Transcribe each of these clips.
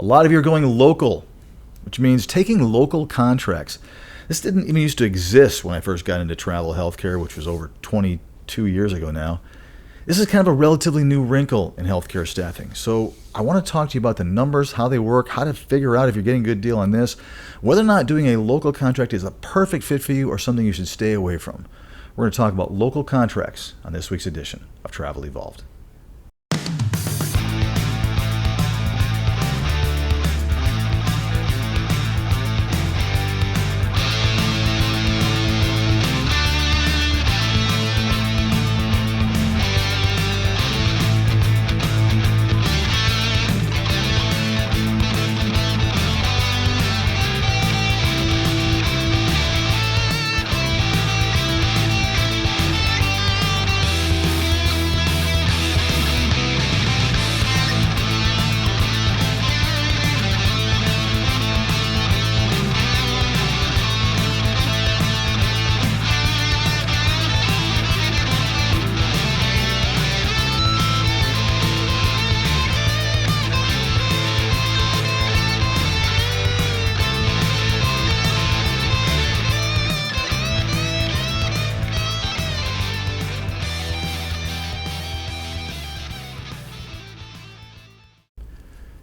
A lot of you are going local, which means taking local contracts. This didn't even used to exist when I first got into travel healthcare, which was over 22 years ago now. This is kind of a relatively new wrinkle in healthcare staffing. So I want to talk to you about the numbers, how they work, how to figure out if you're getting a good deal on this, whether or not doing a local contract is a perfect fit for you or something you should stay away from. We're going to talk about local contracts on this week's edition of Travel Evolved.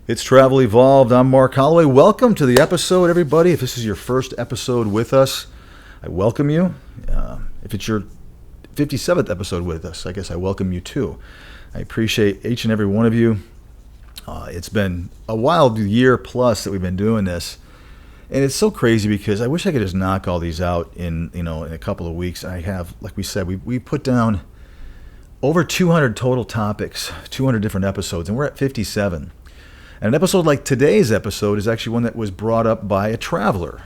It's Travel Evolved. I'm Mark Holloway. Welcome to the episode, everybody. If this is your first episode with us, I welcome you. If it's your 57th episode with us, I guess I welcome you too. I appreciate each and every one of you. It's been a wild year plus that we've been doing this, and it's so crazy because I wish I could just knock all these out in a couple of weeks. I have, like we said, we put down over 200 total topics, 200 different episodes, and we're at 57. And an episode like today's episode is actually one that was brought up by a traveler.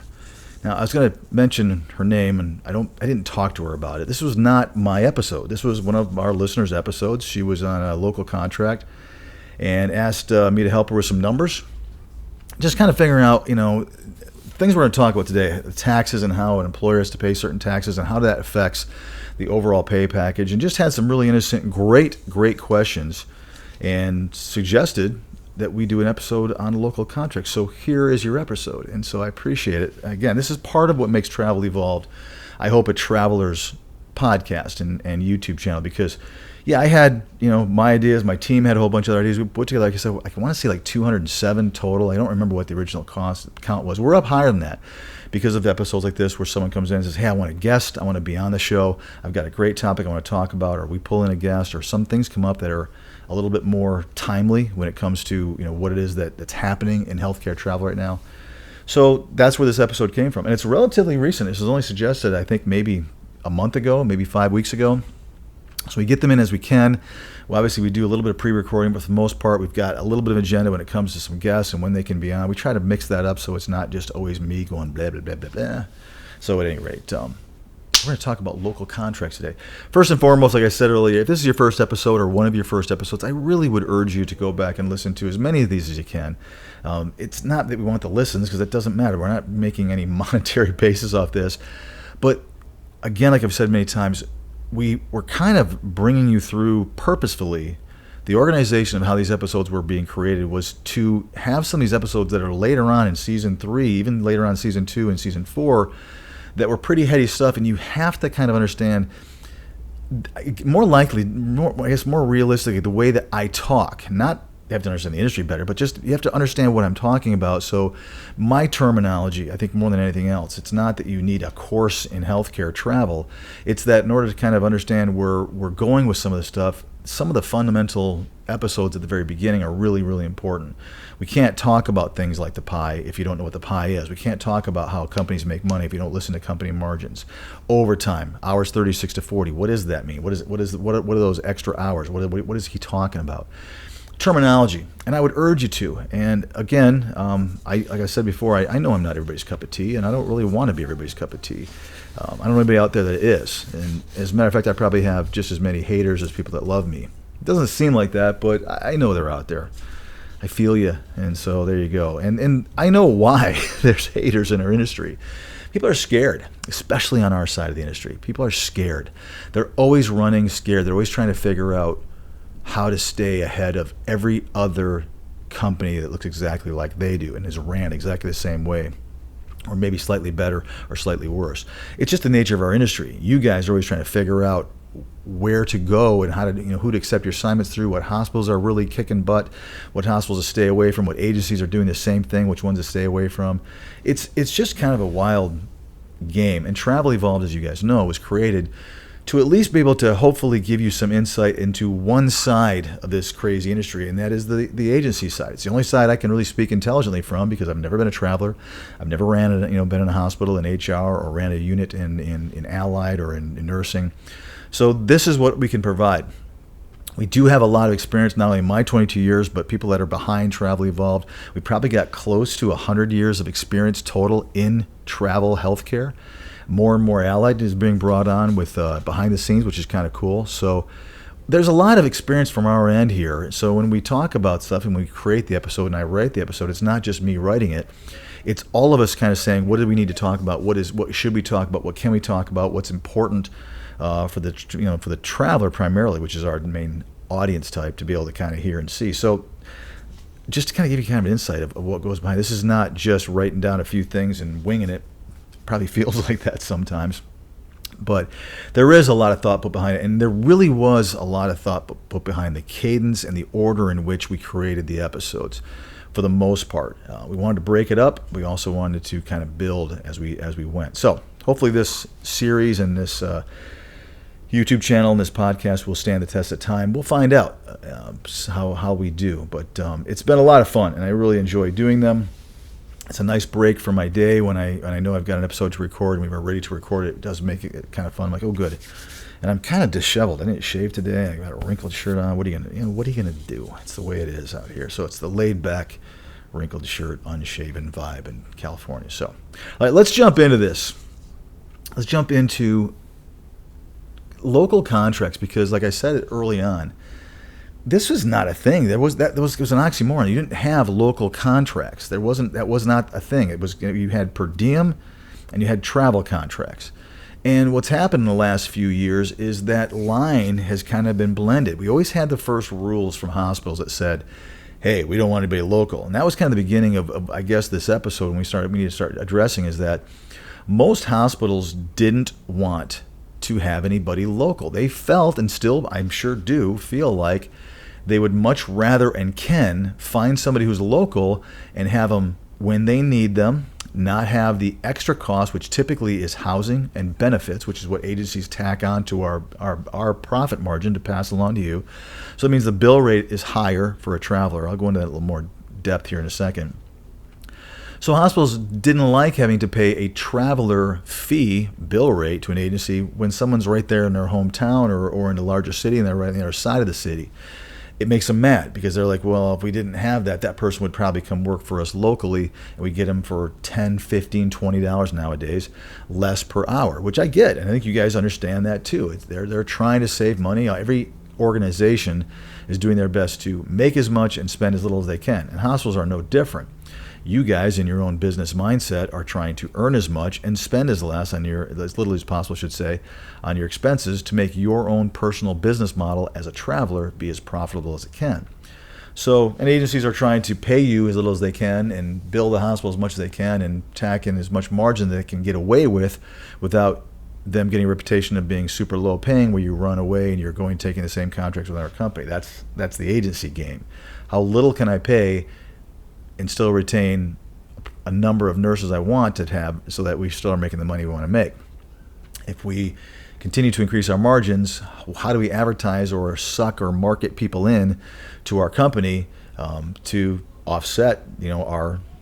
Now, I was going to mention her name, and I didn't talk to her about it. This was not my episode. This was one of our listeners' episodes. She was on a local contract and asked me to help her with some numbers. Just kind of figuring out, things we're going to talk about today, the taxes and how an employer has to pay certain taxes and how that affects the overall pay package. And just had some really innocent, great questions and suggested that we do an episode on local contracts. So here is your episode. And so I appreciate it. Again, this is part of what makes Travel Evolved, I hope, a traveler's podcast and YouTube channel. Because, I had, my ideas. My team had a whole bunch of other ideas. We put together, like I said, I want to say like 207 total. I don't remember what the original count was. We're up higher than that because of episodes like this where someone comes in and says, hey, I want a guest. I want to be on the show. I've got a great topic I want to talk about. Or we pull in a guest, or some things come up that are a little bit more timely when it comes to what it is that's happening in healthcare travel right now. So that's where this episode came from. And it's relatively recent. This was only suggested, I think, maybe a month ago, maybe 5 weeks ago. So we get them in as we can. Well, obviously, we do a little bit of pre-recording, but for the most part, we've got a little bit of agenda when it comes to some guests and when they can be on. We try to mix that up so it's not just always me going blah, blah, blah, blah, blah. So at any rate, we're going to talk about local contracts today. First and foremost, like I said earlier, if this is your first episode or one of your first episodes, I really would urge you to go back and listen to as many of these as you can. It's not that we want the listens, because it doesn't matter. We're not making any monetary basis off this. But again, like I've said many times, we're kind of bringing you through purposefully. The organization of how these episodes were being created was to have some of these episodes that are later on in Season 3, even later on in Season 2 and Season 4, that were pretty heady stuff, and you have to kind of understand, more realistically, the way that I talk. Not you have to understand the industry better, but just you have to understand what I'm talking about. So my terminology, I think more than anything else, it's not that you need a course in healthcare travel. It's that in order to kind of understand where we're going with some of the stuff, some of the fundamental episodes at the very beginning are really, really important. We can't talk about things like the pie if you don't know what the pie is. We can't talk about how companies make money if you don't listen to company margins. Overtime, hours 36 to 40. What does that mean? What are those extra hours? What is he talking about? Terminology, and I would urge you to. And again, like I said before, I know I'm not everybody's cup of tea, and I don't really want to be everybody's cup of tea. I don't know anybody out there that is. And as a matter of fact, I probably have just as many haters as people that love me. It doesn't seem like that, but I know they're out there. I feel you, and so there you go. And I know why there's haters in our industry. People are scared, especially on our side of the industry. People are scared. They're always running scared. They're always trying to figure out how to stay ahead of every other company that looks exactly like they do and is ran exactly the same way, or maybe slightly better or slightly worse. It's just the nature of our industry. You guys are always trying to figure out where to go and how to, who to accept your assignments through, what hospitals are really kicking butt, what hospitals to stay away from, what agencies are doing the same thing, which ones to stay away from. It's just kind of a wild game. And Travel Evolved, as you guys know, was created to at least be able to hopefully give you some insight into one side of this crazy industry, and that is the agency side. It's the only side I can really speak intelligently from, because I've never been a traveler. I've never been in a hospital in HR, or ran a unit in allied or in nursing. So this is what we can provide. We do have a lot of experience, not only in my 22 years, but people that are behind Travel Evolved. We probably got close to 100 years of experience total in travel healthcare. More and more allied is being brought on with behind the scenes, which is kind of cool. So there's a lot of experience from our end here. So when we talk about stuff and we create the episode and I write the episode, it's not just me writing it. It's all of us kind of saying, what do we need to talk about? What should we talk about? What can we talk about? What's important for the traveler primarily, which is our main audience type, to be able to kind of hear and see. So just to kind of give you kind of an insight of what goes behind. This is not just writing down a few things and winging it. Probably feels like that sometimes, but there is a lot of thought put behind it, and there really was a lot of thought put behind the cadence and the order in which we created the episodes. For the most part, we wanted to break it up. We also wanted to kind of build as we went. So hopefully this series and this YouTube channel and this podcast will stand the test of time. We'll find out how we do, but it's been a lot of fun, and I really enjoy doing them. It's a nice break from my day when I know I've got an episode to record and we were ready to record it. It does make it kind of fun. I'm like, oh, good. And I'm kind of disheveled. I didn't shave today. I got a wrinkled shirt on. What are you gonna do? It's the way it is out here. So it's the laid back, wrinkled shirt, unshaven vibe in California. So, all right, let's jump into this. Let's jump into local contracts, because, like I said early on, this was not a thing. It was an oxymoron. You didn't have local contracts. That was not a thing. It was, you had per diem and you had travel contracts. And what's happened in the last few years is that line has kind of been blended. We always had the first rules from hospitals that said, hey, we don't want anybody local. And that was kind of the beginning of I guess, this episode when we need to start addressing, is that most hospitals didn't want to have anybody local. They felt, and still I'm sure do feel, like they would much rather and can find somebody who's local and have them when they need them, not have the extra cost, which typically is housing and benefits, which is what agencies tack on to our profit margin to pass along to you. So it means the bill rate is higher for a traveler. I'll go into that a little more depth here in a second. So hospitals didn't like having to pay a traveler fee bill rate to an agency when someone's right there in their hometown or in a larger city and they're right on the other side of the city. It makes them mad, because they're like, well, if we didn't have that, that person would probably come work for us locally, and we get them for $10, $15, $20 nowadays, less per hour, which I get. And I think you guys understand that too. They're trying to save money. Every organization is doing their best to make as much and spend as little as they can. And hospitals are no different. You guys, in your own business mindset, are trying to earn as much and spend as little as possible, should say, on your expenses to make your own personal business model as a traveler be as profitable as it can. So, and agencies are trying to pay you as little as they can and bill the hospital as much as they can and tack in as much margin that they can get away with without them getting a reputation of being super low paying, where you run away and you're taking the same contracts with our company. That's the agency game. How little can I pay and still retain a number of nurses I want to have, so that we still are making the money we want to make? If we continue to increase our margins, how do we advertise or suck or market people in to our company to offset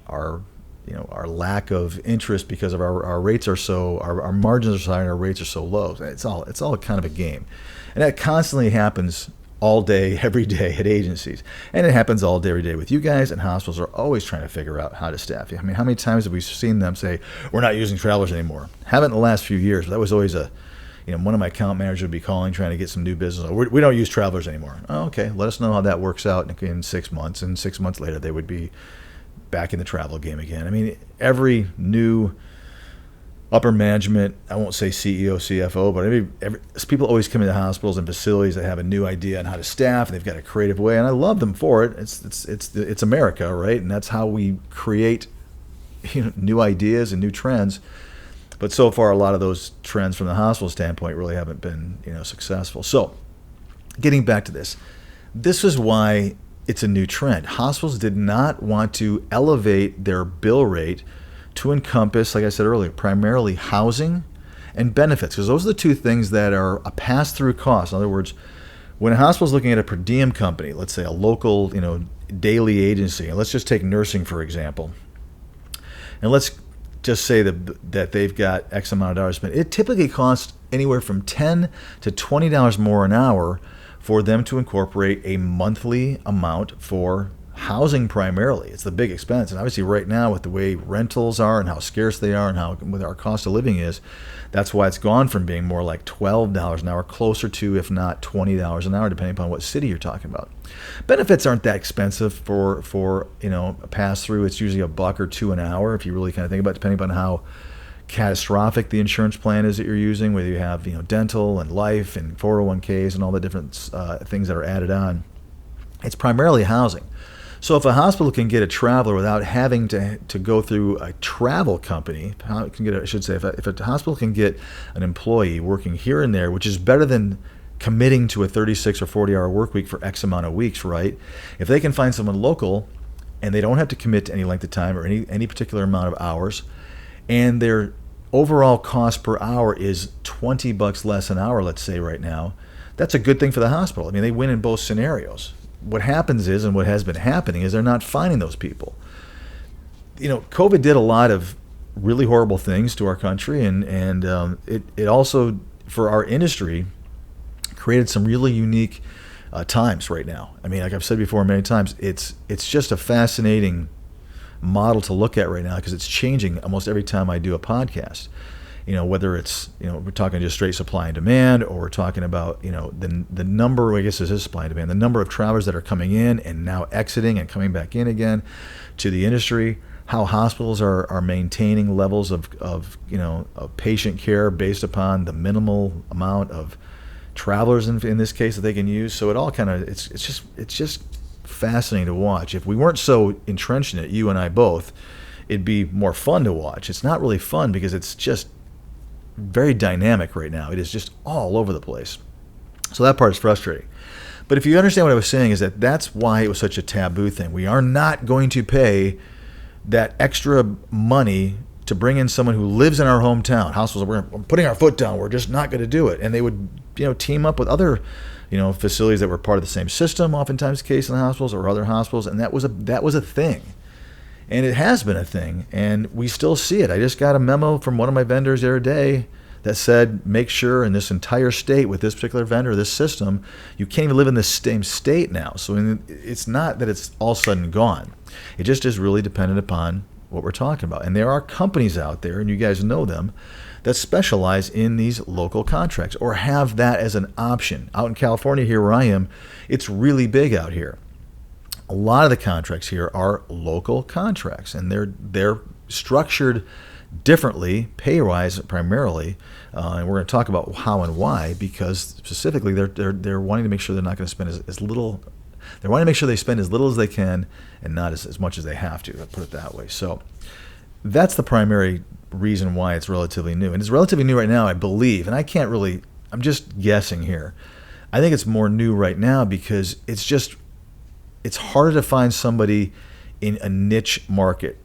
our lack of interest, because of our rates are so, our margins are so high and our rates are so low? It's all kind of a game, and that constantly happens all day, every day at agencies. And it happens all day, every day with you guys, and hospitals are always trying to figure out how to staff you. I mean, how many times have we seen them say, we're not using travelers anymore? Haven't in the last few years, but that was always one of my account managers would be calling, trying to get some new business. We don't use travelers anymore. Oh, okay, let us know how that works out in 6 months. And 6 months later, they would be back in the travel game again. I mean, every new upper management, I won't say CEO, CFO, but people always come into hospitals and facilities that have a new idea on how to staff, and they've got a creative way, and I love them for it. It's America, right? And that's how we create new ideas and new trends. But so far, a lot of those trends from the hospital standpoint really haven't been successful. So getting back to this is why it's a new trend. Hospitals did not want to elevate their bill rate to encompass, like I said earlier, primarily housing and benefits, because those are the two things that are a pass-through cost. In other words, when a hospital is looking at a per diem company, let's say a local, daily agency, and let's just take nursing for example, and let's just say that they've got X amount of dollars spent. It typically costs anywhere from $10 to $20 more an hour for them to incorporate a monthly amount for housing primarily. It's the big expense. And obviously right now with the way rentals are and how scarce they are and how what our cost of living is, that's why it's gone from being more like $12 an hour closer to, if not $20 an hour, depending upon what city you're talking about. Benefits aren't that expensive for a pass through. It's usually $1 or $2 an hour if you really kind of think about it, depending upon how catastrophic the insurance plan is that you're using, whether you have dental and life and 401ks and all the different things that are added on. It's primarily housing. So if a hospital can get a traveler without having to go through a travel company, if a hospital can get an employee working here and there, which is better than committing to a 36 or 40-hour work week for X amount of weeks, right? If they can find someone local and they don't have to commit to any length of time or any particular amount of hours, and their overall cost per hour is $20 less an hour, let's say right now, that's a good thing for the hospital. I mean, they win in both scenarios. What happens is, and what has been happening is, they're not finding those people. COVID did a lot of really horrible things to our country, and it also, for our industry, created some really unique times right now. I mean, like I've said before many times, it's just a fascinating model to look at right now because it's changing almost every time I do a podcast. Whether it's, we're talking just straight supply and demand, or we're talking about, the number, I guess this is supply and demand, the number of travelers that are coming in and now exiting and coming back in again to the industry, how hospitals are maintaining levels of patient care based upon the minimal amount of travelers in this case that they can use. So it all kind of, it's just fascinating to watch. If we weren't so entrenched in it, you and I both, it'd be more fun to watch. It's not really fun because it's just very dynamic right now. It is just all over the place. So that part is frustrating. But if you understand what I was saying, is that's why it was such a taboo thing. We are not going to pay that extra money to bring in someone who lives in our hometown. Hospitals, we're putting our foot down. We're just not going to do it. And they would, team up with other, facilities that were part of the same system, oftentimes the case in the hospitals or other hospitals. And that was a thing. And it has been a thing, and we still see it. I just got a memo from one of my vendors the other day that said, make sure in this entire state with this particular vendor, this system, you can't even live in the same state now. So it's not that it's all of a sudden gone. It just is really dependent upon what we're talking about. And there are companies out there, and you guys know them, that specialize in these local contracts or have that as an option. Out in California here where I am, it's really big out here. A lot of the contracts here are local contracts, and they're structured differently, pay-wise primarily, and we're going to talk about how and why, because specifically they're wanting to make sure they're not going to spend as little. They're wanting to make sure they spend as little as they can and not as much as they have to. I'll put it that way. So that's the primary reason why it's relatively new, and it's relatively new right now, I believe. And I'm just guessing here. I think it's more new right now because it's harder to find somebody in a niche market,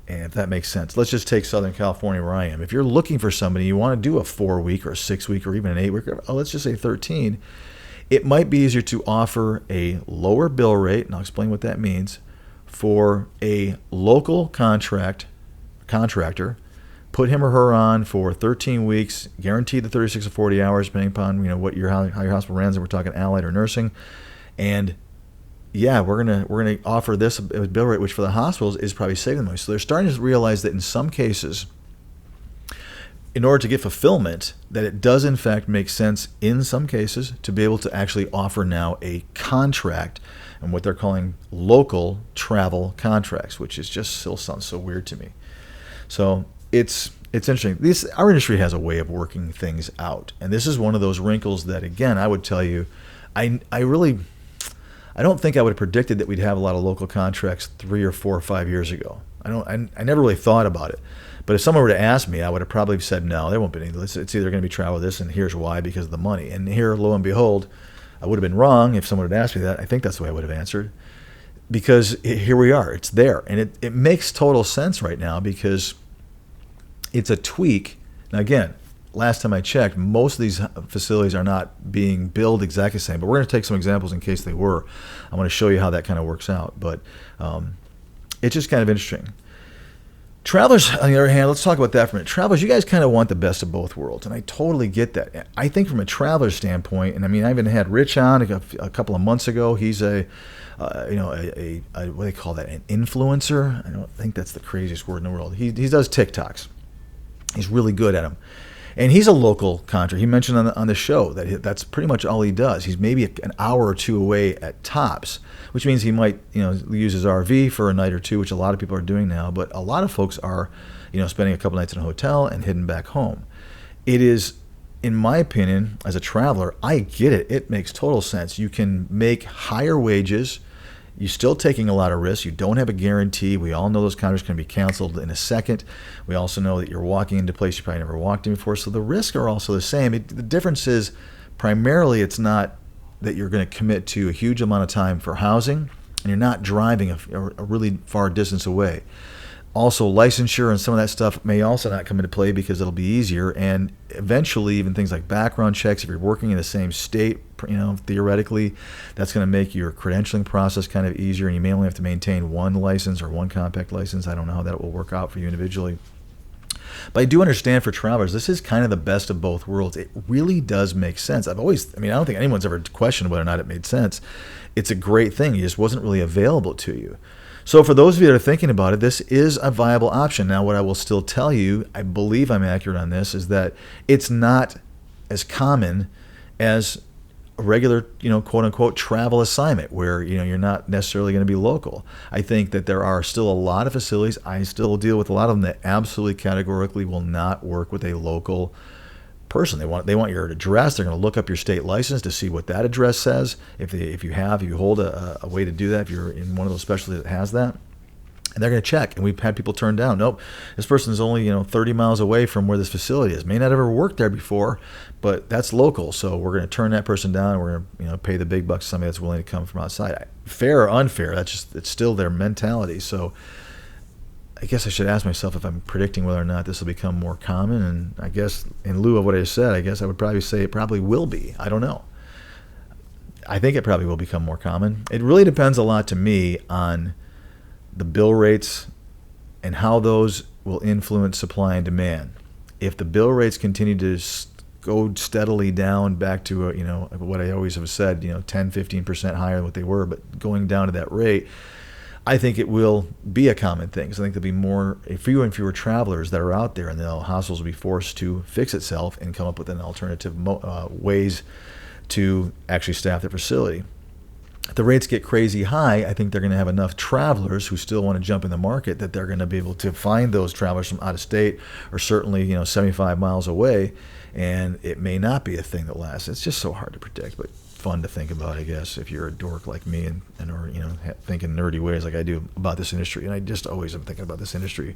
and if that makes sense. Let's just take Southern California where I am. If you're looking for somebody, you want to do a 4-week or a 6-week or even an 8-week, let's just say 13, it might be easier to offer a lower bill rate, and I'll explain what that means, for a local contractor, put him or her on for 13 weeks, guaranteed the 36 or 40 hours, depending upon how your hospital runs, and we're talking allied or nursing, and yeah, we're gonna offer this bill rate, which for the hospitals is probably saving money. So they're starting to realize that in some cases, in order to get fulfillment, that it does in fact make sense in some cases to be able to actually offer now a contract and what they're calling local travel contracts, which is just still sounds so weird to me. So it's it's interesting. Our industry has a way of working things out, and this is one of those wrinkles that, again, I would tell you, I don't think I would have predicted that we'd have a lot of local contracts 3 or 4 or 5 years ago. I never really thought about it. But if someone were to ask me, I would have probably said, no, there won't be any. It's either going to be travel this, and here's why, because of the money. And here, lo and behold, I would have been wrong if someone had asked me that. I think that's the way I would have answered. Because here we are. It's there. And it makes total sense right now because it's a tweak. Now, again, last time I checked, most of these facilities are not being billed exactly the same. But we're going to take some examples in case they were. I want to show you how that kind of works out. But it's just kind of interesting. Travelers, on the other hand, let's talk about that for a minute. Travelers, you guys kind of want the best of both worlds, and I totally get that. I think from a traveler standpoint, and I mean, I even had Rich on a couple of months ago. He's a what do they call that? An influencer? I don't think that's the craziest word in the world. He does TikToks. He's really good at them. And he's a local contractor. He mentioned on the show that that's pretty much all he does. He's maybe an hour or two away at tops, which means he might use his RV for a night or two, which a lot of people are doing now. But a lot of folks are spending a couple nights in a hotel and heading back home. It is, in my opinion, as a traveler, I get it. It makes total sense. You can make higher wages. You're still taking a lot of risks. You don't have a guarantee. We all know those contracts can be canceled in a second. We also know that you're walking into a place you probably never walked in before, so the risks are also the same. The difference is primarily it's not that you're going to commit to a huge amount of time for housing, and you're not driving a really far distance away. Also, licensure and some of that stuff may also not come into play because it'll be easier, and eventually even things like background checks, if you're working in the same state, theoretically, that's going to make your credentialing process kind of easier, and you may only have to maintain one license or one compact license. I don't know how that will work out for you individually. But I do understand for travelers, this is kind of the best of both worlds. It really does make sense. I don't think anyone's ever questioned whether or not it made sense. It's a great thing. It just wasn't really available to you. So for those of you that are thinking about it, this is a viable option. Now, what I will still tell you, I believe I'm accurate on this, is that it's not as common as a regular, quote unquote, travel assignment where, you're not necessarily going to be local. I think that there are still a lot of facilities. I still deal with a lot of them that absolutely categorically will not work with a local person. They want your address. They're going to look up your state license to see what that address says. If you hold a way to do that, if you're in one of those specialties that has that, and they're going to check. And we've had people turn down. Nope, this person is only 30 miles away from where this facility is. May not have ever worked there before, but that's local. So we're going to turn that person down. And we're going to pay the big bucks to somebody that's willing to come from outside. Fair or unfair, it's still their mentality. So I guess I should ask myself if I'm predicting whether or not this will become more common. And I guess in lieu of what I said, I guess I would probably say it probably will be. I don't know. I think it probably will become more common. It really depends a lot to me on the bill rates and how those will influence supply and demand. If the bill rates continue to go steadily down back to what I always have said, 10-15% higher than what they were, but going down to that rate, I think it will be a common thing. So I think there'll be fewer and fewer travelers that are out there, and the hospitals will be forced to fix itself and come up with an alternative ways to actually staff their facility. If the rates get crazy high, I think they're going to have enough travelers who still want to jump in the market that they're going to be able to find those travelers from out of state or certainly 75 miles away, and it may not be a thing that lasts. It's just so hard to predict, but fun to think about, I guess, if you're a dork like me and or thinking nerdy ways like I do about this industry. And I just always am thinking about this industry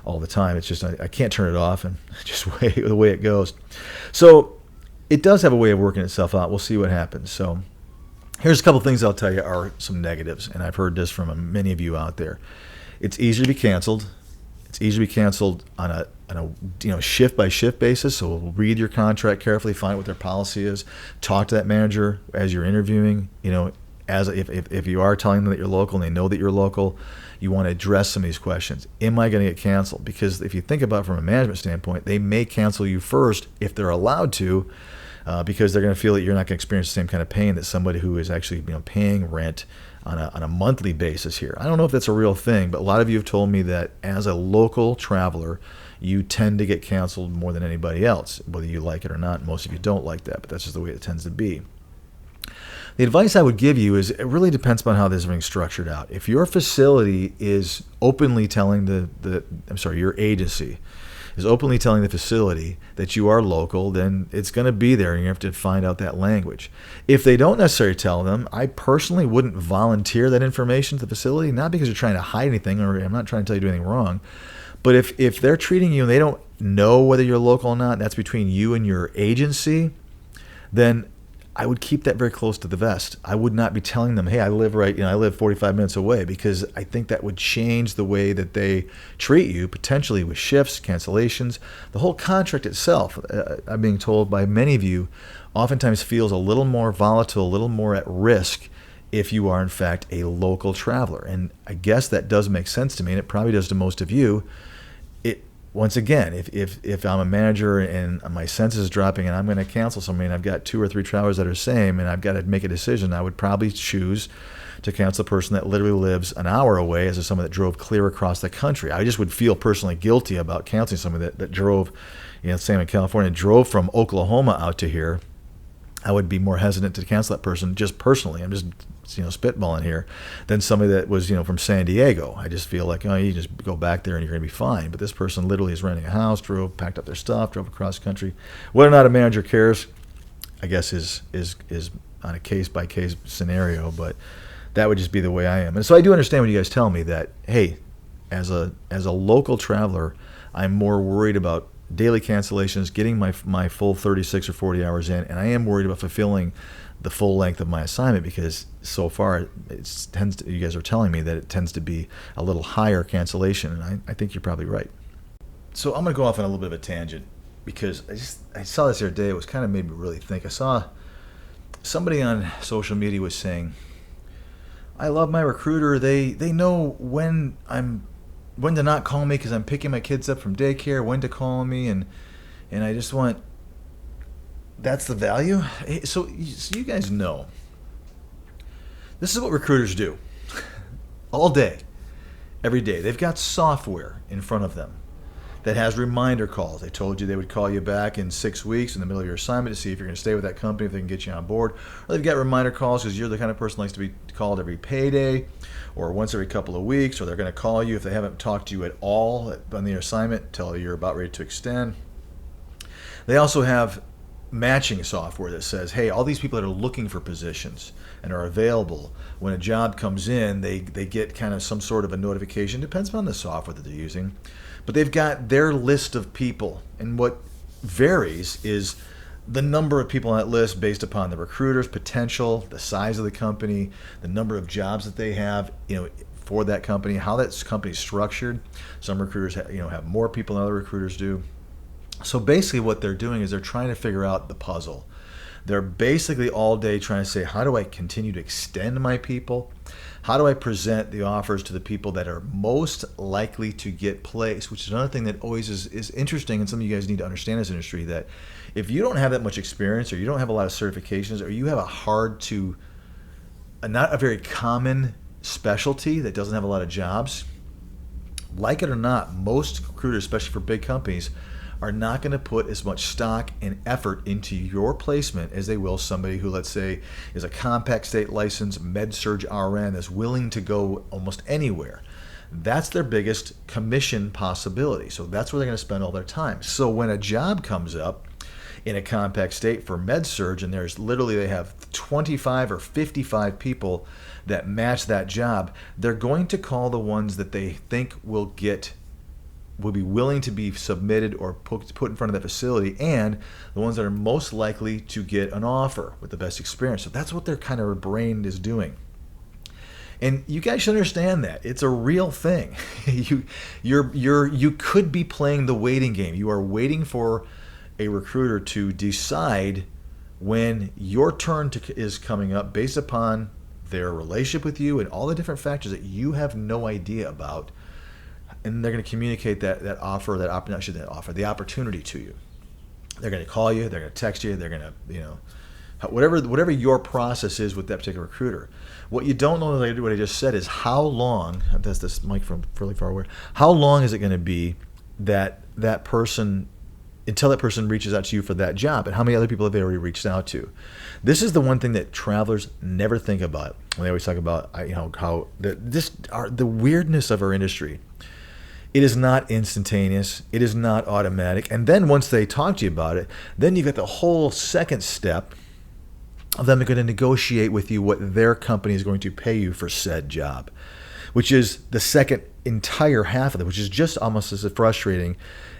all the time. It's just I can't turn it off, and just the way it goes. So it does have a way of working itself out. We'll see what happens. So here's a couple things I'll tell you are some negatives, and I've heard this from many of you out there. It's easy to be canceled. It's easy to be canceled on a shift by shift basis. So we'll read your contract carefully, find out what their policy is, talk to that manager as you're interviewing. If you are telling them that you're local and they know that you're local, you want to address some of these questions. Am I going to get canceled? Because if you think about it from a management standpoint, they may cancel you first if they're allowed to, because they're going to feel that you're not going to experience the same kind of pain that somebody who is actually paying rent on a monthly basis here. I don't know if that's a real thing, but a lot of you have told me that as a local traveler, you tend to get canceled more than anybody else, whether you like it or not. Most of you don't like that, but that's just the way it tends to be. The advice I would give you is it really depends upon how this is being structured out. If your facility is openly telling your agency is openly telling the facility that you are local, then it's going to be there, and you have to find out that language. If they don't necessarily tell them, I personally wouldn't volunteer that information to the facility, not because you're trying to hide anything, or I'm not trying to tell you to do anything wrong, but if they're treating you and they don't know whether you're local or not, and that's between you and your agency, then I would keep that very close to the vest. I would not be telling them, hey, I live 45 minutes away, because I think that would change the way that they treat you, potentially with shifts, cancellations. The whole contract itself, I'm being told by many of you, oftentimes feels a little more volatile, a little more at risk if you are, in fact, a local traveler. And I guess that does make sense to me, and it probably does to most of you. Once again, if I'm a manager and my census is dropping and I'm going to cancel somebody and I've got 2 or 3 travelers that are the same and I've got to make a decision, I would probably choose to cancel a person that literally lives an hour away as someone that drove clear across the country. I just would feel personally guilty about canceling somebody that drove, same in California, drove from Oklahoma out to here. I would be more hesitant to cancel that person just personally. I'm just spitballing here, than somebody that was from San Diego. I just feel like you just go back there and you're going to be fine. But this person literally is renting a house, packed up their stuff, drove across the country. Whether or not a manager cares, I guess is on a case by case scenario. But that would just be the way I am. And so I do understand when you guys tell me that, hey, as a local traveler, I'm more worried about daily cancellations, getting my full 36 or 40 hours in, and I am worried about fulfilling the full length of my assignment, because so far you guys are telling me that it tends to be a little higher cancellation, and I think you're probably right. So I'm going to go off on a little bit of a tangent, because I saw this the other day. It was kind of made me really think. I saw somebody on social media was saying, I love my recruiter. They know when to not call me because I'm picking my kids up from daycare, when to call me, and I just want, that's the value. So you guys know, this is what recruiters do all day, every day. They've got software in front of them that has reminder calls. They told you they would call you back in 6 weeks in the middle of your assignment to see if you're going to stay with that company, if they can get you on board. Or they've got reminder calls because you're the kind of person who likes to be called every payday or once every couple of weeks, or they're going to call you if they haven't talked to you at all on the assignment, tell you you're about ready to extend. They also have matching software that says, hey, all these people that are looking for positions and are available, when a job comes in, they get kind of some sort of a notification. Depends on the software that they're using. But they've got their list of people, and what varies is the number of people on that list based upon the recruiter's potential, the size of the company, the number of jobs that they have, for that company, how that company's structured. Some recruiters have more people than other recruiters do. So basically what they're doing is they're trying to figure out the puzzle. They're basically all day trying to say, how do I continue to extend my people? How do I present the offers to the people that are most likely to get placed? Which is another thing that always is interesting, and some of you guys need to understand this industry, that if you don't have that much experience, or you don't have a lot of certifications, or you have not a very common specialty that doesn't have a lot of jobs, like it or not, most recruiters, especially for big companies, are not going to put as much stock and effort into your placement as they will somebody who, let's say, is a compact state licensed med-surg RN that's willing to go almost anywhere. That's their biggest commission possibility. So that's where they're going to spend all their time. So when a job comes up in a compact state for med-surg, and they have 25 or 55 people that match that job, they're going to call the ones that they think will be willing to be submitted or put in front of that facility, and the ones that are most likely to get an offer with the best experience. So that's what their kind of brain is doing. And you guys should understand that it's a real thing. You could be playing the waiting game. You are waiting for a recruiter to decide when your turn is coming up based upon their relationship with you and all the different factors that you have no idea about. And they're going to communicate the opportunity to you. They're going to call you, they're going to text you, they're going to, whatever your process is with that particular recruiter. What you don't know, what I just said, is how long, that's this mic from fairly far away, how long is it going to be that person, until that person reaches out to you for that job, and how many other people have they already reached out to? This is the one thing that travelers never think about when they always talk about, the weirdness of our industry. It is not instantaneous. It is not automatic. And then once they talk to you about it, then you've got the whole second step of them going to negotiate with you what their company is going to pay you for said job, which is the second entire half of it, which is just almost as frustrating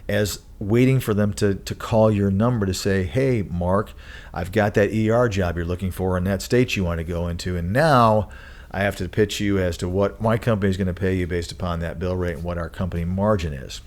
as waiting for them to call your number to say, hey, Mark, I've got that ER job you're looking for in that state you want to go into, and now I have to pitch you as to what my company is going to pay you based upon that bill rate and what our company margin is.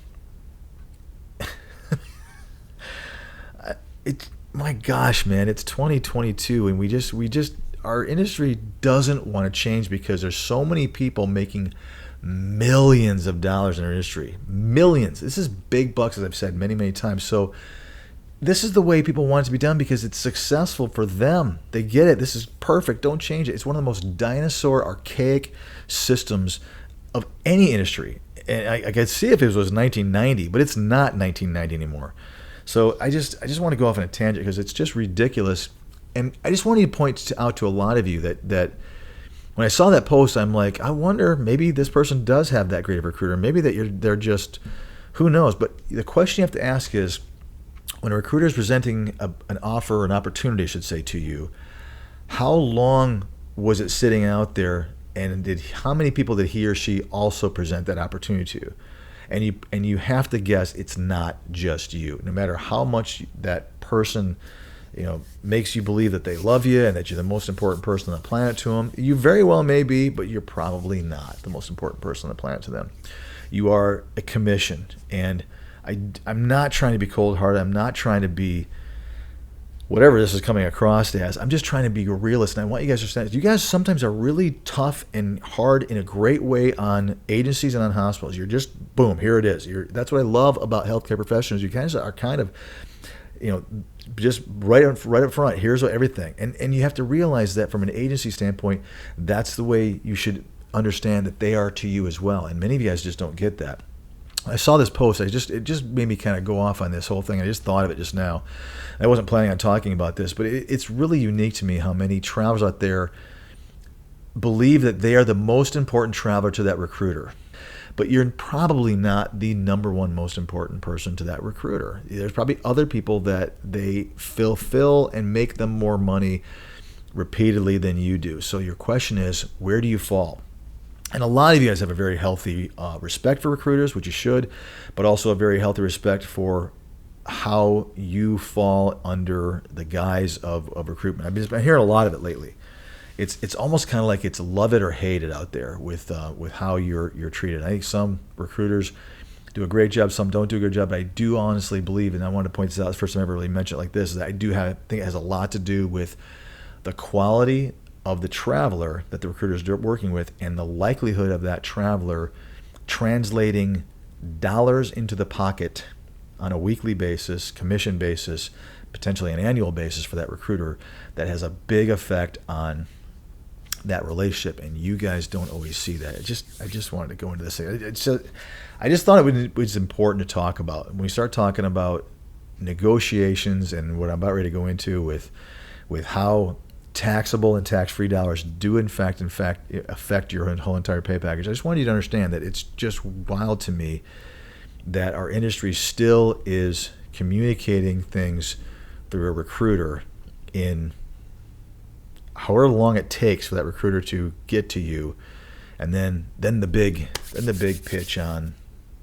My gosh, man, it's 2022, and we just our industry doesn't want to change because there's so many people making millions of dollars in our industry. Millions. This is big bucks, as I've said many, many times. So this is the way people want it to be done because it's successful for them. They get it. This is perfect. Don't change it. It's one of the most dinosaur, archaic systems of any industry. And I could see if it was 1990, but it's not 1990 anymore. So I just want to go off on a tangent because it's just ridiculous. And I just wanted to point out to a lot of you that when I saw that post, I'm like, I wonder, maybe this person does have that great of a recruiter. Maybe they're just, who knows? But the question you have to ask is, when a recruiter is presenting an offer or an opportunity, I should say, to you, how long was it sitting out there, and how many people did he or she also present that opportunity to? And you have to guess it's not just you. No matter how much that person, makes you believe that they love you and that you're the most important person on the planet to them, you very well may be, but you're probably not the most important person on the planet to them. You are a commission, and I'm not trying to be cold-hearted. I'm not trying to be whatever this is coming across as. I'm just trying to be a realist, and I want you guys to understand. You guys sometimes are really tough and hard in a great way on agencies and on hospitals. You're just, boom, here it is. That's what I love about healthcare professionals. You guys are kind of, just right up front. Here's everything. And you have to realize that from an agency standpoint, that's the way you should understand that they are to you as well. And many of you guys just don't get that. I saw this post. It just made me kind of go off on this whole thing. I just thought of it just now. I wasn't planning on talking about this, but it's really unique to me how many travelers out there believe that they are the most important traveler to that recruiter. But you're probably not the number one most important person to that recruiter. There's probably other people that they fulfill and make them more money repeatedly than you do. So your question is, where do you fall? And a lot of you guys have a very healthy respect for recruiters, which you should, but also a very healthy respect for how you fall under the guise of recruitment. I've been hearing a lot of it lately. It's almost kind of like it's love it or hate it out there with how you're treated. I think some recruiters do a great job, some don't do a good job. But I do honestly believe, and I want to point this out, it's the first time I ever really mentioned it like this, is that I think it has a lot to do with the quality of the traveler that the recruiter is working with and the likelihood of that traveler translating dollars into the pocket on a weekly basis, commission basis, potentially an annual basis for that recruiter. That has a big effect on that relationship, and you guys don't always see that. I just wanted to go into this thing. I just thought it was important to talk about. When we start talking about negotiations and what I'm about ready to go into with how taxable and tax-free dollars do in fact affect your whole entire pay package. I just wanted you to understand that it's just wild to me that our industry still is communicating things through a recruiter in however long it takes for that recruiter to get to you, and then the big pitch on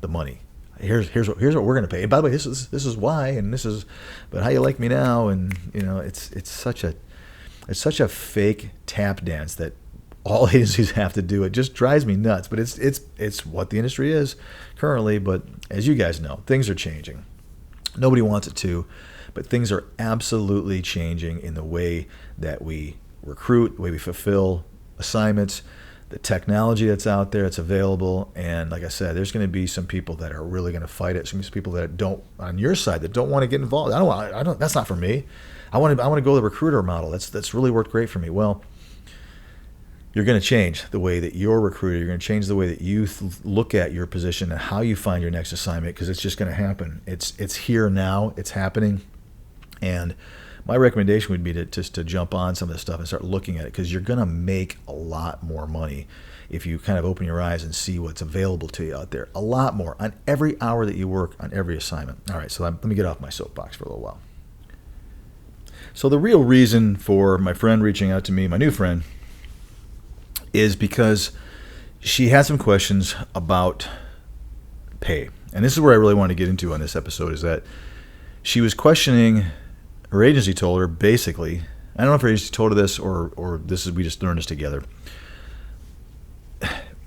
the money. Here's what we're going to pay. And by the way, this is why, and this is, but how you like me now, and it's such a fake tap dance that all agencies have to do. It just drives me nuts. But it's what the industry is currently. But as you guys know, things are changing. Nobody wants it to, but things are absolutely changing in the way that we recruit, the way we fulfill assignments, the technology that's out there, it's available. And like I said, there's going to be some people that are really going to fight it. Some people that don't, on your side, that don't want to get involved. I don't. That's not for me. I want to go the recruiter model. That's really worked great for me. Well, you're going to change the way that you're recruited. You're going to change the way that you look at your position and how you find your next assignment, because it's just going to happen. It's here now. It's happening. And my recommendation would be to just to jump on some of this stuff and start looking at it, because you're going to make a lot more money if you kind of open your eyes and see what's available to you out there. A lot more on every hour that you work, on every assignment. All right, so let me get off my soapbox for a little while. So the real reason for my friend reaching out to me, my new friend, is because she had some questions about pay. And this is where I really want to get into on this episode, is that she was questioning, her agency told her basically, I don't know if her agency told her this or this is, we just learned this together.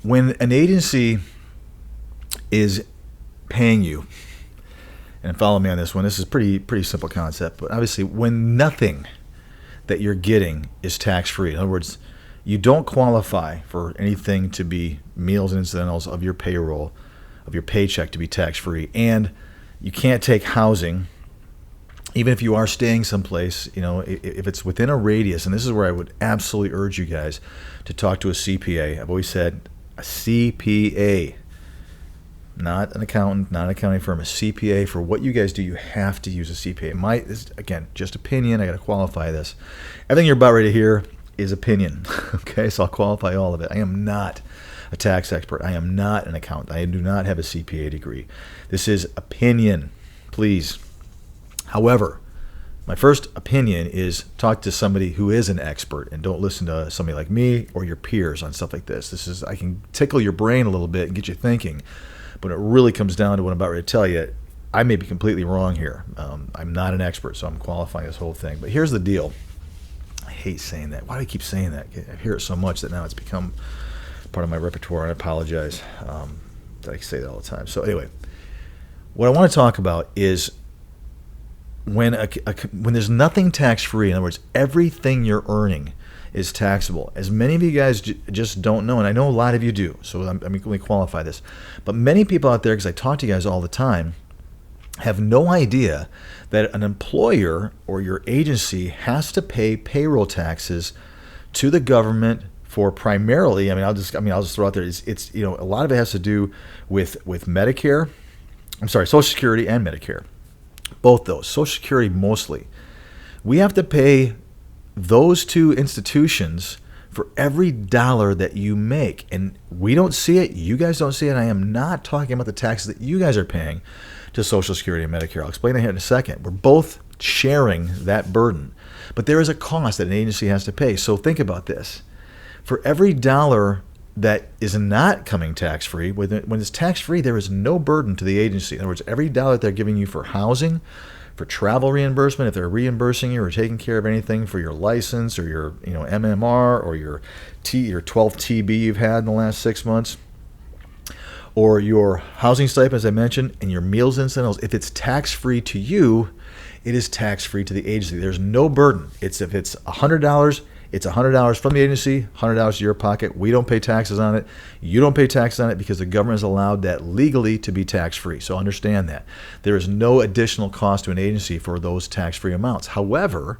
When an agency is paying you, and follow me on this one, this is pretty simple concept, but obviously when nothing that you're getting is tax-free, in other words, you don't qualify for anything to be meals and incidentals of your payroll, of your paycheck to be tax-free, and you can't take housing, even if you are staying someplace, if it's within a radius, and this is where I would absolutely urge you guys to talk to a CPA. I've always said a CPA, not an accountant, not an accounting firm, a CPA. For what you guys do, you have to use a CPA. This is, again, just opinion. I got to qualify this. Everything you're about ready to hear is opinion. Okay, so I'll qualify all of it. I am not a tax expert. I am not an accountant. I do not have a CPA degree. This is opinion, please. However, my first opinion is talk to somebody who is an expert, and don't listen to somebody like me or your peers on stuff like this. I can tickle your brain a little bit and get you thinking, but when it really comes down to what I'm about ready to tell you, I may be completely wrong here. I'm not an expert, so I'm qualifying this whole thing. But here's the deal. I hate saying that. Why do I keep saying that? I hear it so much that now it's become part of my repertoire. I apologize that I say that all the time. So anyway, what I want to talk about is when there's nothing tax-free, in other words, everything you're earning is taxable. As many of you guys just don't know, and I know a lot of you do, so let me qualify this. But many people out there, because I talk to you guys all the time, have no idea that an employer or your agency has to pay payroll taxes to the government for primarily, I'll just throw out there, it's a lot of it has to do with Medicare, Social Security and Medicare. Both those, Social Security mostly. We have to pay those two institutions for every dollar that you make. And we don't see it. You guys don't see it. I am not talking about the taxes that you guys are paying to Social Security and Medicare. I'll explain that here in a second. We're both sharing that burden. But there is a cost that an agency has to pay. So think about this. For every dollar that is not coming tax-free, when it's tax-free, there is no burden to the agency. In other words, every dollar that they're giving you for housing, for travel reimbursement, if they're reimbursing you or taking care of anything for your license or your MMR or your 12 TB you've had in the last 6 months, or your housing stipend, as I mentioned, and your meals and incidentals, if it's tax-free to you, it is tax-free to the agency. There's no burden. If it's $100, it's $100 from the agency, $100 to your pocket. We don't pay taxes on it. You don't pay taxes on it because the government has allowed that legally to be tax-free. So understand that. There is no additional cost to an agency for those tax-free amounts. However,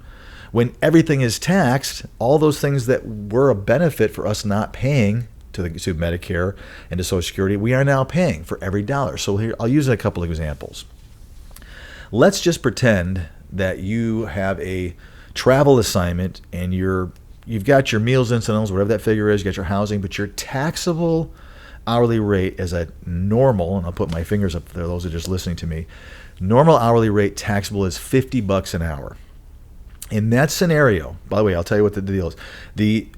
when everything is taxed, all those things that were a benefit for us not paying to Medicare and to Social Security, we are now paying for every dollar. So here, I'll use a couple of examples. Let's just pretend that you have a travel assignment and you've got your meals, incidentals, whatever that figure is, you got your housing, but your taxable hourly rate as a normal, and I'll put my fingers up there, those are just listening to me, normal hourly rate taxable is $50 an hour. In that scenario, by the way, I'll tell you what the deal is. The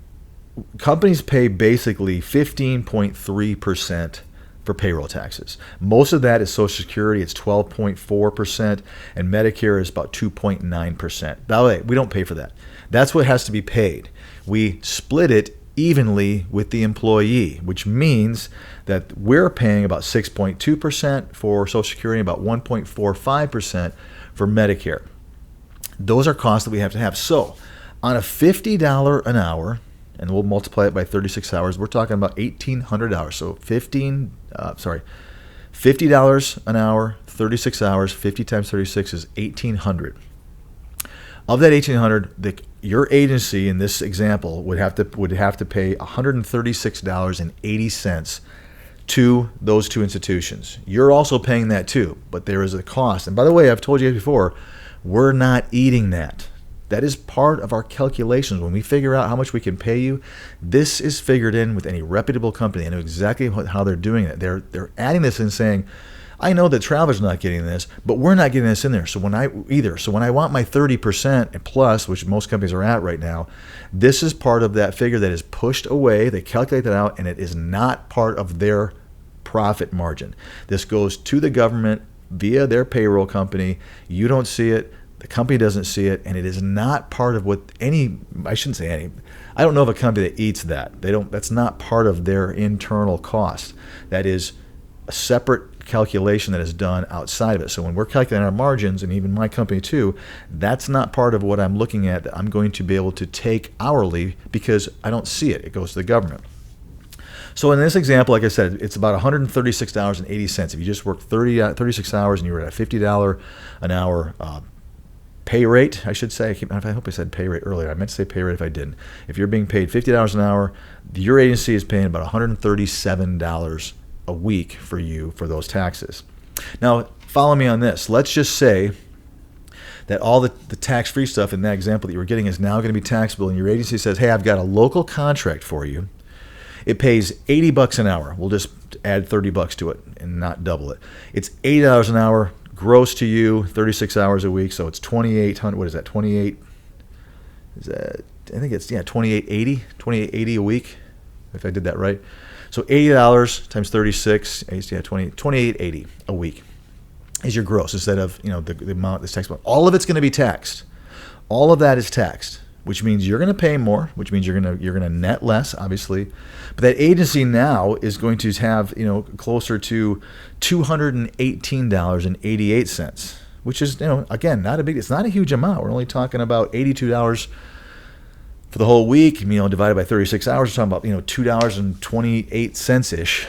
companies pay basically 15.3% for payroll taxes. Most of that is Social Security, it's 12.4%, and Medicare is about 2.9%. By the way, we don't pay for that. That's what has to be paid. We split it evenly with the employee, which means that we're paying about 6.2% for Social Security and about 1.45% for Medicare. Those are costs that we have to have. So on a $50 an hour, and we'll multiply it by 36 hours, we're talking about $1,800. So $50 an hour, 36 hours, 50 times 36 is $1,800. Of that $1,800, your agency in this example would have to pay $136.80 to those two institutions. You're also paying that too, but there is a cost. And by the way, I've told you before, we're not eating that. That is part of our calculations. When we figure out how much we can pay you, this is figured in with any reputable company. They know exactly how they're doing it. They're adding this and saying, I know that Travel's not getting this, but we're not getting this in there. So when I want my 30% plus, which most companies are at right now, this is part of that figure that is pushed away. They calculate that out, and it is not part of their profit margin. This goes to the government via their payroll company. You don't see it. The company doesn't see it, and it is not part of what I shouldn't say any. I don't know of a company that eats that. That's not part of their internal cost. That is a separate calculation that is done outside of it. So when we're calculating our margins, and even my company too, that's not part of what I'm looking at that I'm going to be able to take hourly because I don't see it. It goes to the government. So in this example, like I said, it's about $136.80. If you just work 36 hours and you were at a $50 an hour pay rate, I should say. I hope I said pay rate earlier. I meant to say pay rate if I didn't. If you're being paid $50 an hour, your agency is paying about $137 a week for you for those taxes. Now, follow me on this. Let's just say that all the tax-free stuff in that example that you were getting is now going to be taxable, and your agency says, hey, I've got a local contract for you. It pays $80 an hour. We'll just add $30 to it and not double it. It's $80 an hour gross to you, 36 hours a week, so it's $2,800. What is that? 28? Is that? I think it's $28.80 a week, if I did that right. So $80 times 36, $28.80 a week is your gross instead of the amount that's taxable. All of it's going to be taxed. All of that is taxed, which means you're going to pay more, which means you're going to net less, obviously. But that agency now is going to have closer to $218.88, which is again it's not a huge amount. We're only talking about $82 for the whole week, divided by 36 hours. We're talking about $2.28 ish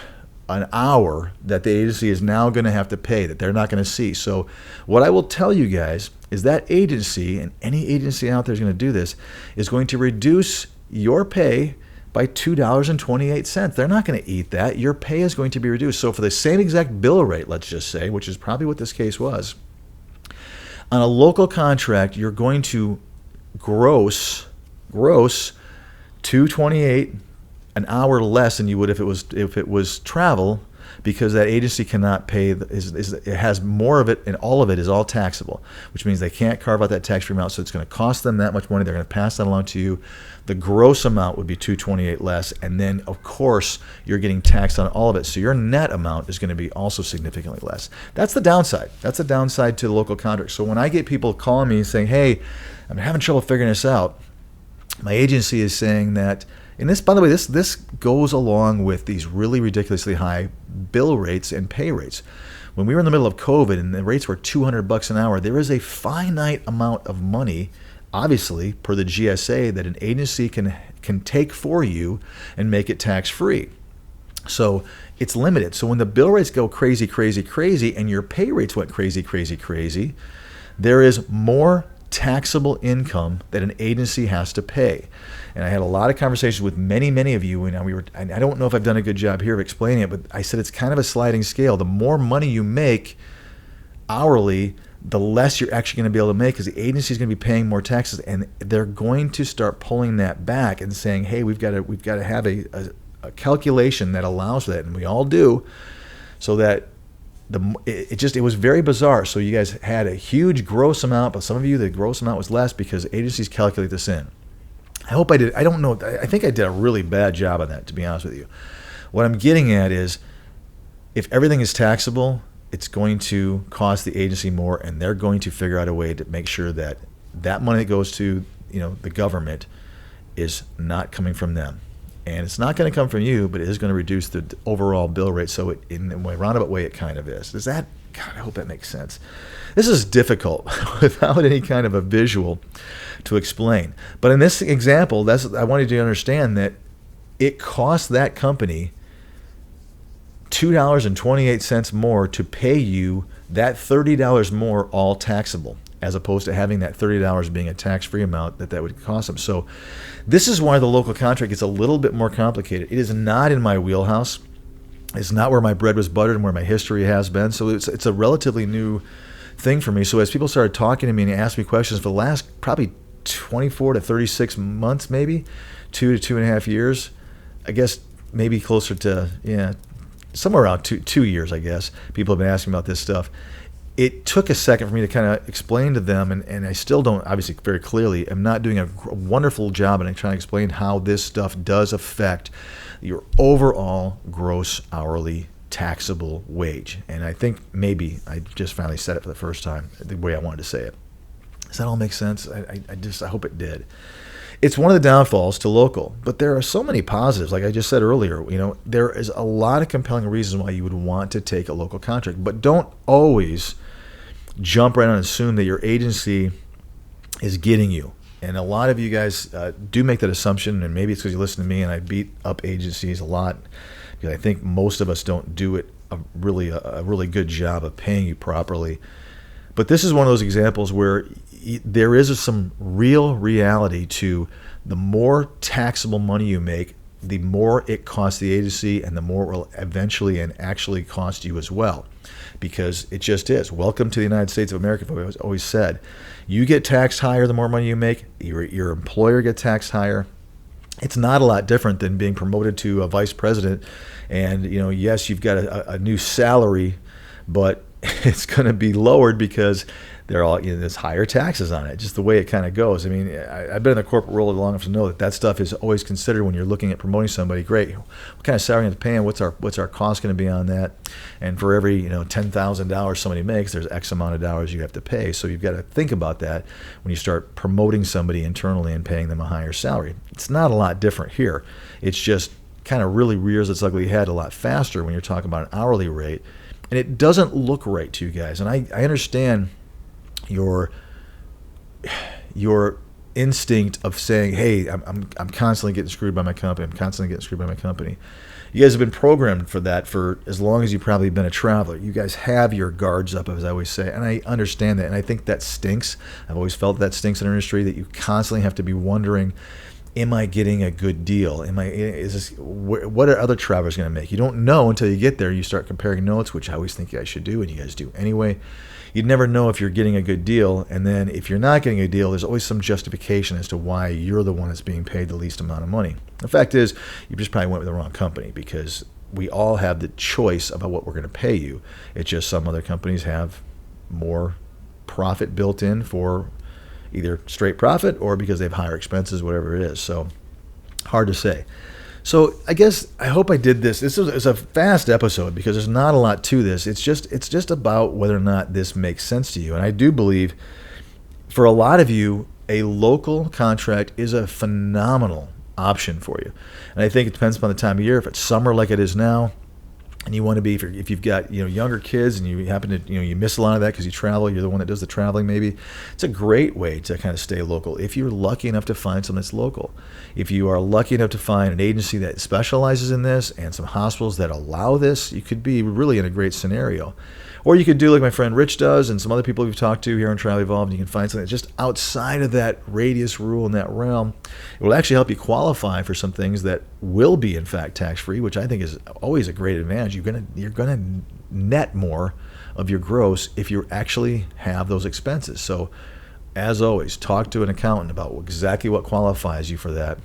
an hour that the agency is now going to have to pay that they're not going to see. So what I will tell you guys is that agency, and any agency out there is going to do this, is going to reduce your pay by $2.28. They're not going to eat that. Your pay is going to be reduced. So for the same exact bill rate, let's just say, which is probably what this case was, on a local contract, you're going to gross $2.28 an hour less than you would if it was travel, because that agency cannot pay. It has more of it, and all of it is all taxable, which means they can't carve out that tax-free amount. So it's going to cost them that much money. They're going to pass that along to you. The gross amount would be $2.28 less, and then of course you're getting taxed on all of it. So your net amount is going to be also significantly less. That's the downside. That's the downside to the local contract. So when I get people calling me saying, "Hey, I'm having trouble figuring this out," my agency is saying that. And this, by the way, this goes along with these really ridiculously high bill rates and pay rates. When we were in the middle of COVID and the rates were $200 an hour, there is a finite amount of money, obviously, per the GSA, that an agency can take for you and make it tax-free. So it's limited. So when the bill rates go crazy, and your pay rates went crazy, there is more taxable income that an agency has to pay. And I had a lot of conversations with many of you, and I don't know if I've done a good job here of explaining it, but I said it's kind of a sliding scale. The more money you make hourly, the less you're actually going to be able to make, because the agency is going to be paying more taxes, and they're going to start pulling that back and saying, hey, we've got to have a calculation that allows for that, and we all do, so that it was very bizarre. So you guys had a huge gross amount, but some of you, the gross amount was less because agencies calculate this in. I hope I did. I don't know. I think I did a really bad job on that, to be honest with you. What I'm getting at is, if everything is taxable, it's going to cost the agency more, and they're going to figure out a way to make sure that that money that goes to the government is not coming from them. And it's not going to come from you, but it is going to reduce the overall bill rate. So in a roundabout way, it kind of is. God, I hope that makes sense. This is difficult without any kind of a visual to explain. But in this example, I wanted you to understand that it cost that company $2.28 more to pay you that $30 more, all taxable, as opposed to having that $30 being a tax-free amount that would cost them. So this is why the local contract gets a little bit more complicated. It is not in my wheelhouse. It's not where my bread was buttered and where my history has been. So it's a relatively new thing for me. So as people started talking to me and asked me questions for the last probably 24 to 36 months, maybe 2 to 2.5 years. I guess maybe closer to, somewhere around two years, I guess. People have been asking about this stuff. It took a second for me to kind of explain to them, and I still don't, obviously, very clearly. I'm not doing a wonderful job in trying to explain how this stuff does affect your overall gross hourly taxable wage. And I think maybe I just finally said it for the first time the way I wanted to say it. Does that all make sense? I hope it did. It's one of the downfalls to local, but there are so many positives. Like I just said earlier, there is a lot of compelling reasons why you would want to take a local contract, but don't always jump right on and assume that your agency is getting you. And a lot of you guys do make that assumption, and maybe it's because you listen to me and I beat up agencies a lot, because I think most of us don't do it a really good job of paying you properly. But this is one of those examples where there is some real reality to the more taxable money you make, the more it costs the agency, and the more it will eventually and actually cost you as well. Because it just is. Welcome to the United States of America. I've always said, you get taxed higher the more money you make. Your employer gets taxed higher. It's not a lot different than being promoted to a vice president. And yes, you've got a new salary, but it's going to be lowered because they're all there's higher taxes on it. Just the way it kind of goes. I mean, I've been in the corporate world long enough to know that stuff is always considered when you're looking at promoting somebody. Great, what kind of salary are you paying? What's our cost going to be on that? And for every $10,000 somebody makes, there's X amount of dollars you have to pay. So you've got to think about that when you start promoting somebody internally and paying them a higher salary. It's not a lot different here. It's just kind of really rears its ugly head a lot faster when you're talking about an hourly rate, and it doesn't look right to you guys. And I understand your instinct of saying, hey, I'm constantly getting screwed by my company. You guys have been programmed for that for as long as you've probably been a traveler. You guys have your guards up, as I always say, and I understand that, and I think that stinks. I've always felt that stinks in our industry, that you constantly have to be wondering, am I getting a good deal? What are other travelers going to make? You don't know until you get there. You start comparing notes, which I always think you guys should do, and you guys do anyway. You'd never know if you're getting a good deal, and then if you're not getting a deal, there's always some justification as to why you're the one that's being paid the least amount of money. The fact is, you just probably went with the wrong company, because we all have the choice about what we're going to pay you. It's just some other companies have more profit built in for either straight profit or because they have higher expenses, whatever it is. So hard to say. So I hope I did this. This is a fast episode because there's not a lot to this. It's just about whether or not this makes sense to you. And I do believe for a lot of you, a local contract is a phenomenal option for you. And I think it depends upon the time of year. If it's summer like it is now, and you want to be, if you've got younger kids and you happen to you miss a lot of that because you travel, you're the one that does the traveling maybe, it's a great way to kind of stay local if you're lucky enough to find something that's local. If you are lucky enough to find an agency that specializes in this and some hospitals that allow this, you could be really in a great scenario. Or you could do like my friend Rich does and some other people we've talked to here on Travel Evolved, and you can find something that's just outside of that radius rule in that realm. It will actually help you qualify for some things that will be, in fact, tax-free, which I think is always a great advantage. You're gonna net more of your gross if you actually have those expenses. So, as always, talk to an accountant about exactly what qualifies you for that,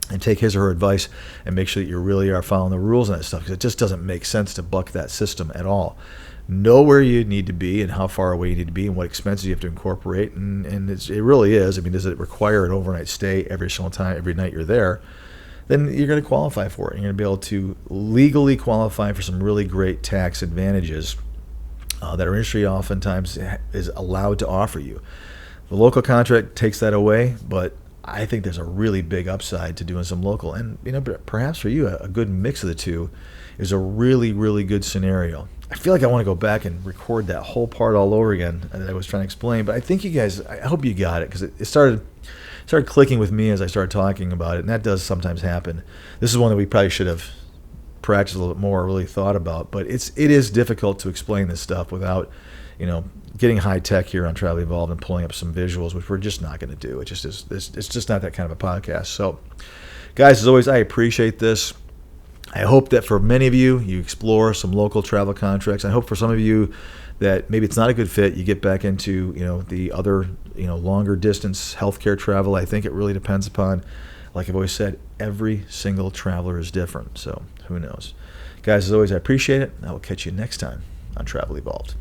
and take his or her advice and make sure that you really are following the rules and that stuff, because it just doesn't make sense to buck that system at all. Know where you need to be and how far away you need to be and what expenses you have to incorporate, and it really is. I mean, does it require an overnight stay every single time, every night you're there? Then you're going to qualify for it. You're going to be able to legally qualify for some really great tax advantages that our industry oftentimes is allowed to offer you. The local contract takes that away, but I think there's a really big upside to doing some local. And perhaps for you, a good mix of the two is a really, really good scenario. I feel like I want to go back and record that whole part all over again that I was trying to explain, but I think you guys, I hope you got it, because it started clicking with me as I started talking about it, and that does sometimes happen. This is one that we probably should have practiced a little bit more, really thought about, but it is difficult to explain this stuff without, getting high tech here on Travel Evolved and pulling up some visuals, which we're just not going to do. It just is. It's just not that kind of a podcast. So, guys, as always, I appreciate this. I hope that for many of you, you explore some local travel contracts. I hope for some of you that maybe it's not a good fit, you get back into, the other, longer distance healthcare travel. I think it really depends upon, like I've always said, every single traveler is different. So who knows? Guys, as always, I appreciate it. I will catch you next time on Travel Evolved.